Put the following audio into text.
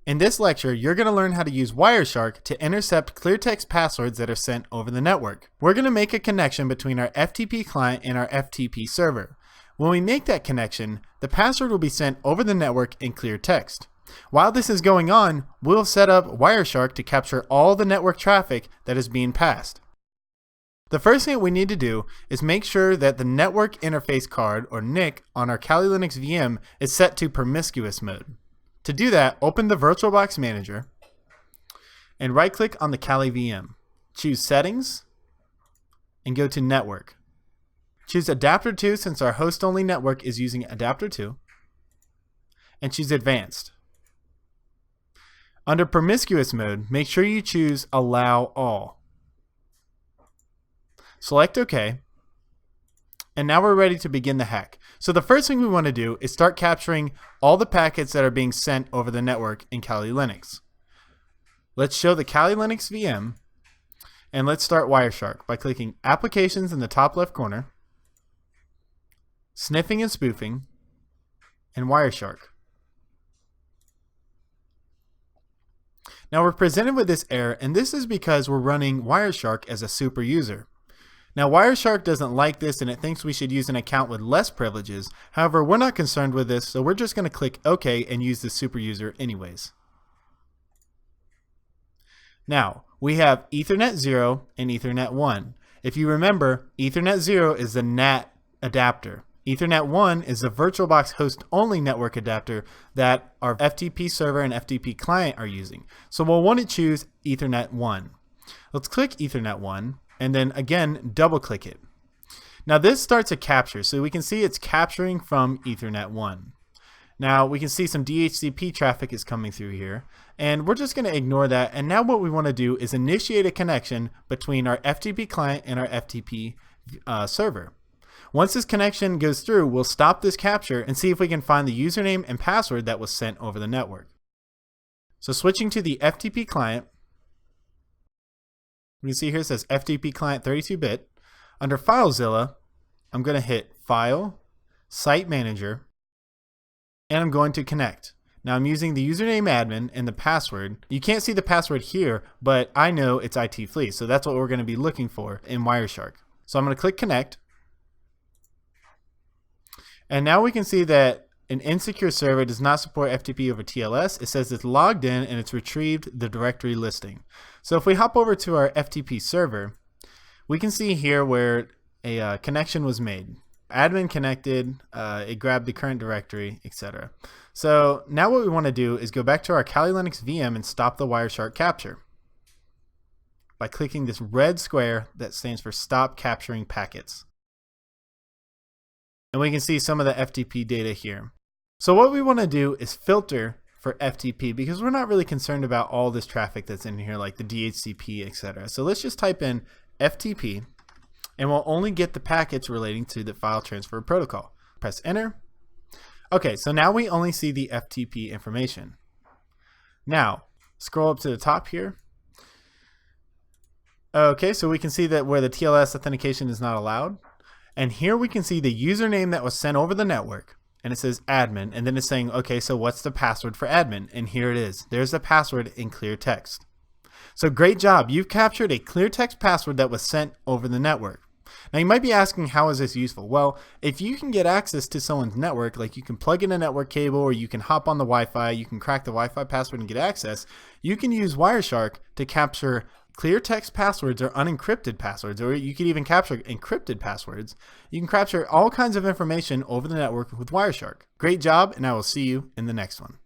In this lecture, you're going to learn how to use Wireshark to intercept clear text passwords that are sent over the network. We're going to make a connection between our FTP client and our FTP server. When we make that connection, the password will be sent over the network in clear text. While this is going on, we'll set up Wireshark to capture all the network traffic that is being passed. The first thing we need to do is make sure that the network interface card, or NIC, on our Kali Linux VM is set to promiscuous mode. To do that, open the VirtualBox Manager and right-click on the Kali VM. Choose Settings and go to Network. Choose Adapter 2 since our host-only network is using Adapter 2, and choose Advanced. Under Promiscuous Mode, make sure you choose Allow All. Select OK. And now we're ready to begin the hack. So the first thing we want to do is start capturing all the packets that are being sent over the network in Kali Linux. Let's show the Kali Linux VM, and let's start Wireshark by clicking Applications in the top left corner, Sniffing and Spoofing, and Wireshark. Now we're presented with this error, and this is because we're running Wireshark as a super user. Now Wireshark doesn't like this and it thinks we should use an account with less privileges. However, we're not concerned with this, so we're just going to click OK and use the super user anyways. Now, we have Ethernet 0 and Ethernet 1. If you remember, Ethernet 0 is the NAT adapter. Ethernet 1 is the VirtualBox host only network adapter that our FTP server and FTP client are using. So we'll want to choose Ethernet 1. Let's click Ethernet 1. And then again, double click it. Now this starts a capture, so we can see it's capturing from Ethernet 1. Now we can see some DHCP traffic is coming through here, and we're just going to ignore that. And now what we want to do is initiate a connection between our FTP client and our FTP server. Once this connection goes through, we'll stop this capture and see if we can find the username and password that was sent over the network. So switching to the FTP client, we can see here it says FTP client 32-bit. Under FileZilla, I'm going to hit File, Site Manager, and I'm going to connect. Now I'm using the username admin and the password. You can't see the password here, but I know it's ITfleece, so that's what we're going to be looking for in Wireshark. So I'm going to click Connect. And now we can see that an insecure server does not support FTP over TLS. It says it's logged in and it's retrieved the directory listing. So if we hop over to our FTP server, we can see here where a connection was made. Admin connected, it grabbed the current directory, etc. So now what we want to do is go back to our Kali Linux VM and stop the Wireshark capture by clicking this red square that stands for Stop Capturing Packets. And we can see some of the FTP data here. So what we want to do is filter for FTP because we're not really concerned about all this traffic that's in here like the DHCP, etc. So let's just type in FTP and we'll only get the packets relating to the file transfer protocol. Press enter. Okay, so now we only see the FTP information. Now, scroll up to the top here. Okay, so we can see that where the TLS authentication is not allowed. And here we can see the username that was sent over the network. And it says admin, and then it's saying, okay, so what's the password for admin? And here it is. There's the password in clear text. So great job. You've captured a clear text password that was sent over the network. Now you might be asking, how is this useful? Well, if you can get access to someone's network, like you can plug in a network cable or you can hop on the Wi-Fi, you can crack the Wi-Fi password and get access, you can use Wireshark to capture clear text passwords or unencrypted passwords, or you could even capture encrypted passwords. You can capture all kinds of information over the network with Wireshark. Great job, and I will see you in the next one.